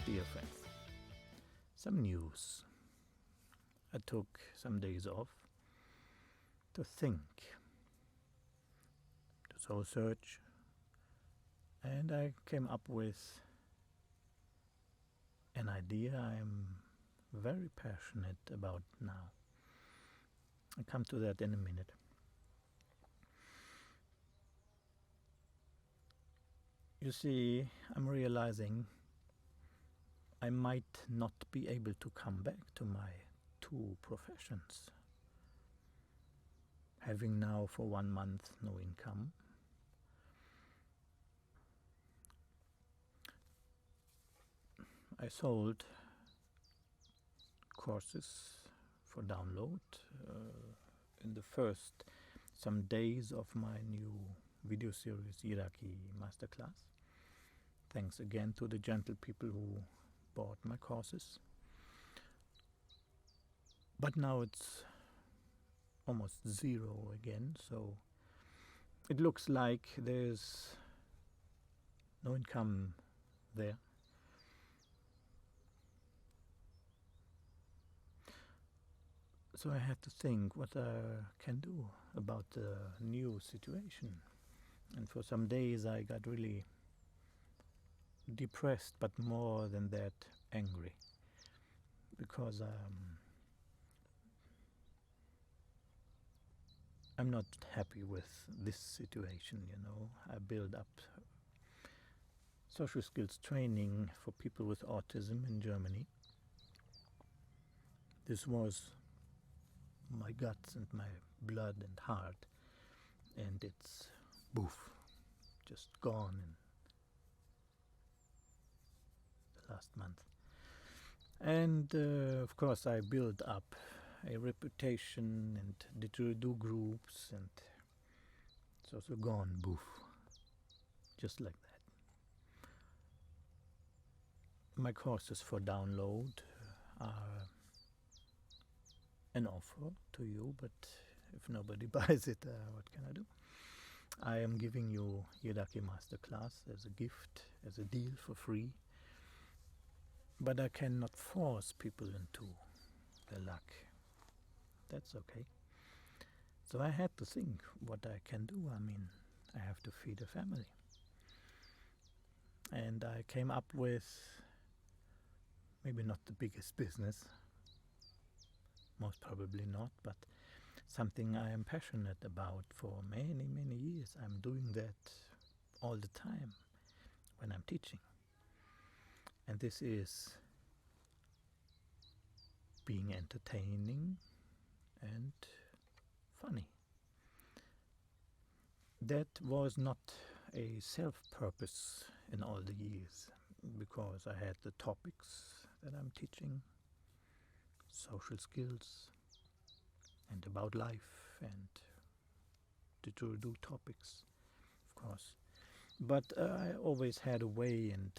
Dear friends, some news. I took some days off to think, to soul search, and I came up with an idea I'm very passionate about now. I'll come to that in a minute. You see, I'm realizing I might not be able to come back to my two professions. Having now for 1 month no income, I sold courses for download in the first some days of my new video series Iraqi Masterclass. Thanks again to the gentle people who bought my courses. But now it's almost zero again, so it looks like there's no income there. So I had to think what I can do about the new situation. And for some days I got really depressed, but more than that, angry. Because I'm not happy with this situation, you know. I build up social skills training for people with autism in Germany. This was my guts and my blood and heart, and it's boof, just gone in the last month. And of course I built up a reputation and didgeridoo groups, and it's also gone, boof, just like that. My courses for download are an offer to you, but if nobody buys it, what can I do? I am giving you Iraqi Masterclass as a gift, as a deal for free, but I cannot force people into their luck. That's okay. So I had to think what I can do. I mean, I have to feed a family. And I came up with maybe not the biggest business, most probably not, but something I am passionate about for many, many years. I'm doing that all the time when I'm teaching. And this is being entertaining and funny. That was not a self-purpose in all the years, because I had the topics that I'm teaching, social skills, and about life, and didgeridoo topics, of course. But I always had a way and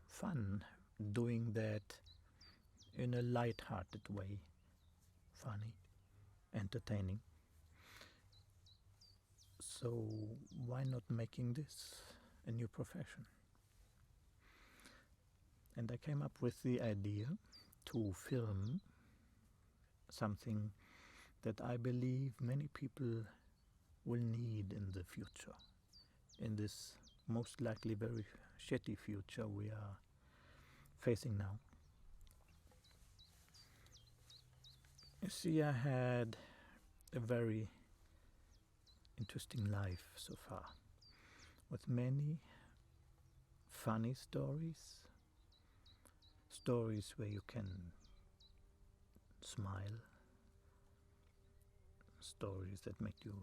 fun doing that in a light-hearted way, funny, entertaining. So why not making this a new profession? And I came up with the idea to film something that I believe many people will need in the future, in this most likely very shitty future we are facing now. You see, I had a very interesting life so far, with many funny stories, stories where you can smile, stories that make you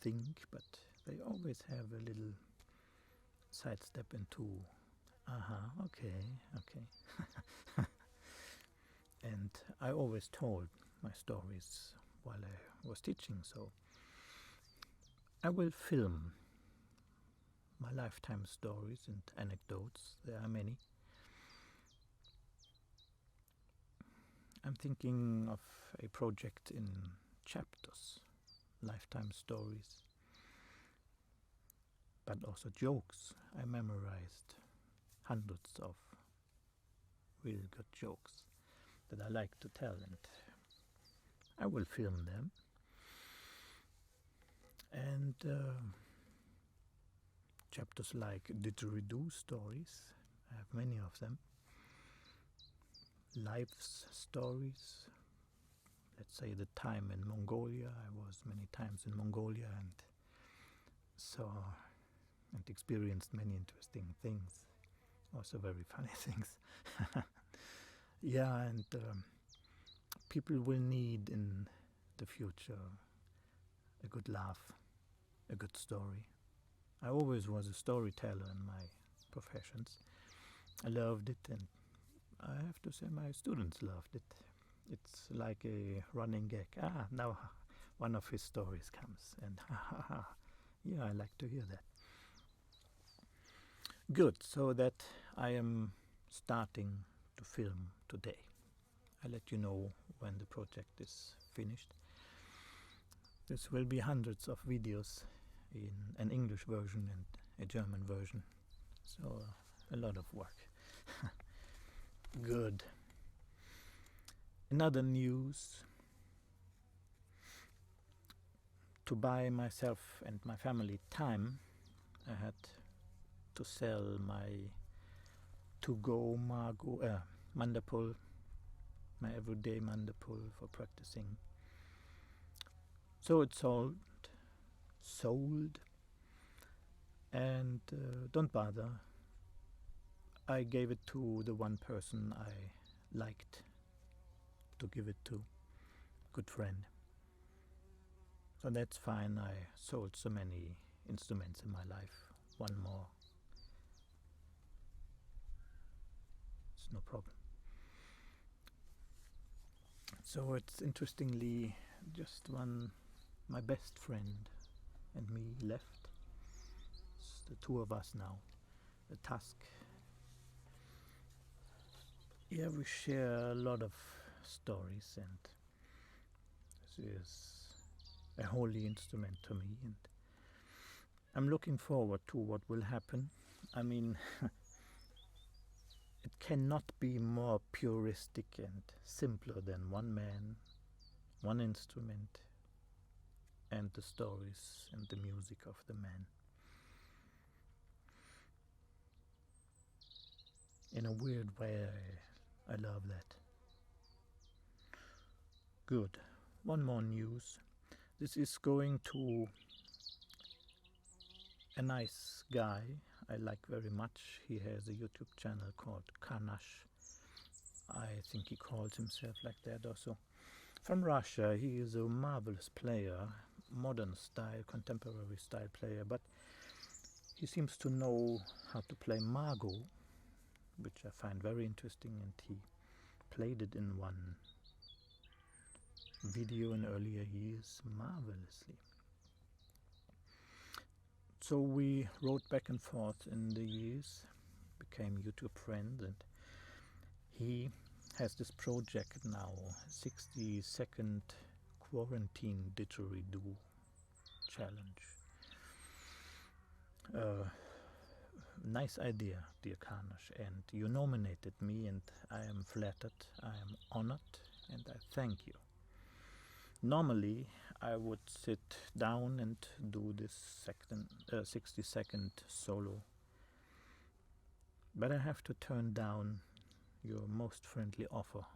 think, but they always have a little sidestep into okay. And I always told my stories while I was teaching, so I will film my lifetime stories and anecdotes. There are many. I'm thinking of a project in chapters, lifetime stories, but also jokes I memorized hundreds of really good jokes that I like to tell, and I will film them. And chapters like didgeridoo stories, I have many of them. Life's stories, let's say the time in Mongolia. I was many times in Mongolia and saw and experienced many interesting things, also very funny things. Yeah, and people will need in the future a good laugh, a good story. I always was a storyteller in my professions. I loved it, and I have to say my students loved it. It's like a running gag. Now one of his stories comes, and yeah, I like to hear that. Good, so that I am starting to film today. I'll let you know when the project is finished. This will be hundreds of videos in an English version and a German version, so a lot of work. Good. Another news: to buy myself and my family time, I had to sell my to-go mandapul, my everyday mandapul for practicing. So it's sold, and don't bother. I gave it to the one person I liked to give it to, good friend. So that's fine. I sold so many instruments in my life. One more, it's no problem. So it's interestingly just my best friend and me left. It's the two of us now, the task. Yeah, we share a lot of stories, and this is a holy instrument to me, and I'm looking forward to what will happen. I mean, it cannot be more puristic and simpler than one man, one instrument, and the stories and the music of the man. In a weird way, I love that. Good. One more news. This is going to a nice guy I like very much. He has a YouTube channel called Kanash. I think he calls himself like that also. From Russia. He is a marvelous player, modern style, contemporary style player, but he seems to know how to play Margot, which I find very interesting, and he played it in one video in earlier years marvelously. So we wrote back and forth in the years, became YouTube friends, and he has this project now, 60-second quarantine didgeridoo challenge. Nice idea, dear Karnash, and you nominated me, and I am flattered, I am honored, and I thank you. Normally I would sit down and do this 60-second solo, but I have to turn down your most friendly offer,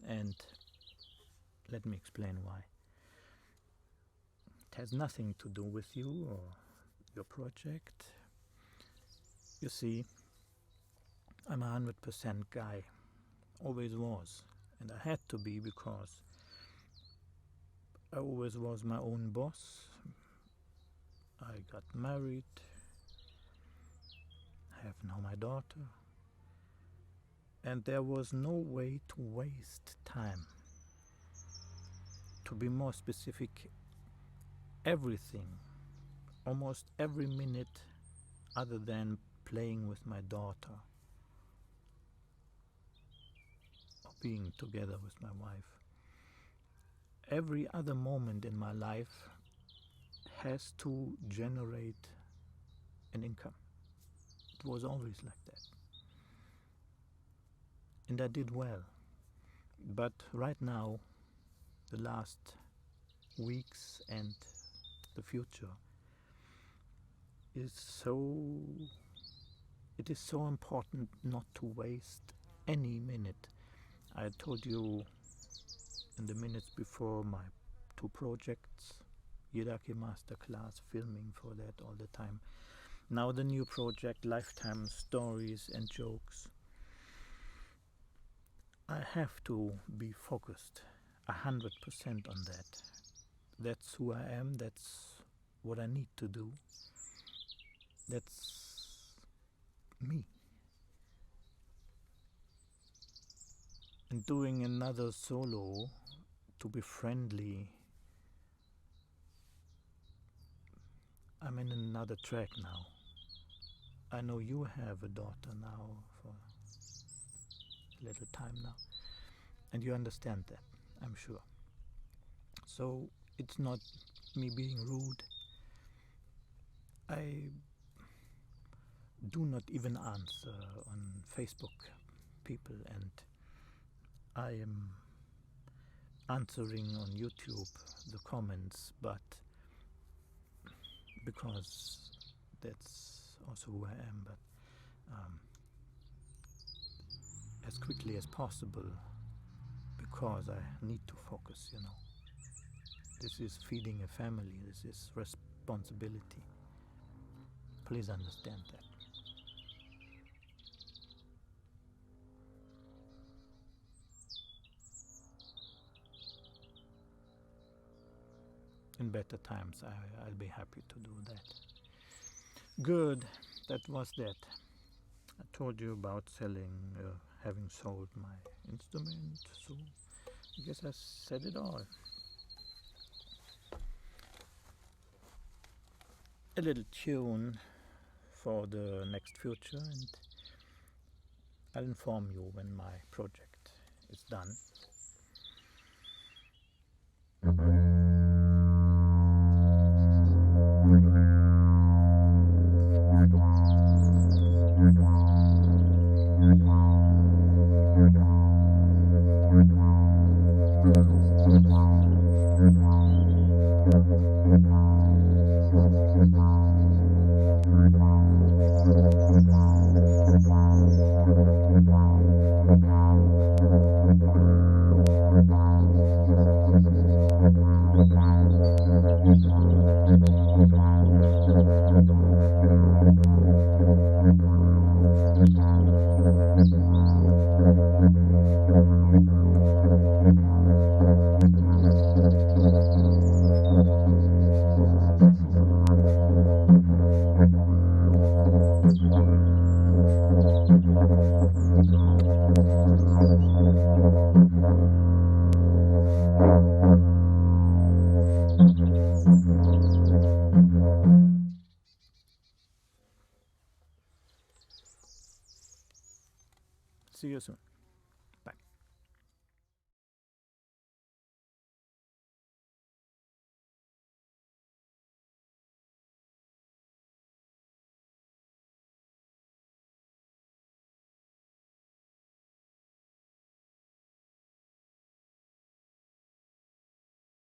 and let me explain why. It has nothing to do with you or your project. You see, I'm a 100% guy, always was, and I had to be, because I always was my own boss. I got married, I have now my daughter, and there was no way to waste time. To be more specific, everything, almost every minute other than playing with my daughter or being together with my wife, every other moment in my life has to generate an income. It was always like that. and I did well. But right now, the last weeks and the future is it is so important not to waste any minute. I told you in the minutes before my 2 projects, Yidaki Masterclass, filming for that all the time. Now the new project, Lifetime Stories and Jokes. I have to be focused 100% on that. That's who I am, that's what I need to do. That's me. And doing another solo to be friendly, I'm in another track now. I know you have a daughter now for a little time now, and you understand that, I'm sure. So it's not me being rude. I do not even answer on Facebook people, and I am answering on YouTube the comments, but because that's also who I am, but as quickly as possible, because I need to focus, you know. This is feeding a family, this is responsibility. Please understand that. In better times, I'll be happy to do that. Good, that was that. I told you about having sold my instrument, so I guess I said it all. A little tune for the next future, and I'll inform you when my project is done. See you soon.